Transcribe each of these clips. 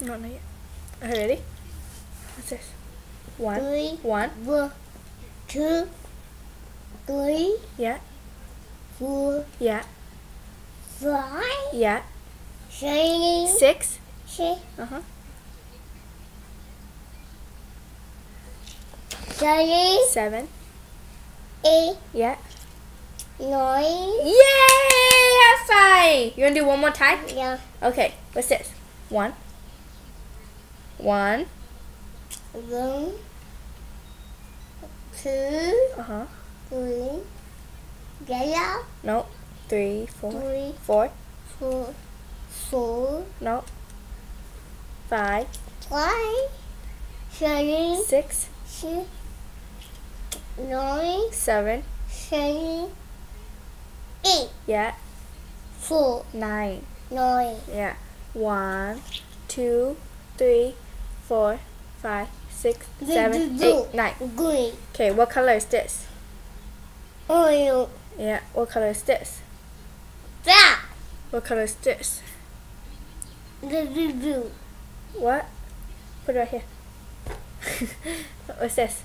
No, not yet. Okay, ready? What's this? One. 3, One. 2, 3, Yeah. 4, Yeah. 5, Yeah. 6, 6. 6, Uh-huh. 7, 7. 8, Yeah. 9. Yay! High five! You wanna do one more time? Yeah. Okay, what's this? 1. 1. 1, 2, Uh-huh. 3, yellow, No. 3, 4. 3, 4. 4, 4, No. 5. 5, 7, 6. 6, 9, 7. 7, 8, Yeah. 4, 9. 9. Yeah. 1, 2, 3, 4, 5, 6, 7, 8, 9. Green. Okay, what color is this? Oil. Yeah. What color is this? Black. What color is this? Blue. What? Put it right here. What's this?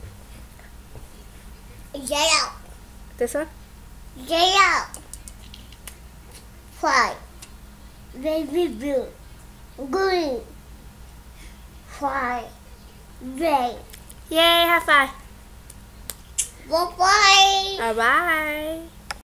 Yellow. This one? Yellow. White. Baby blue. Green. White. Red. Yay, high five. Bye-bye. Bye-bye.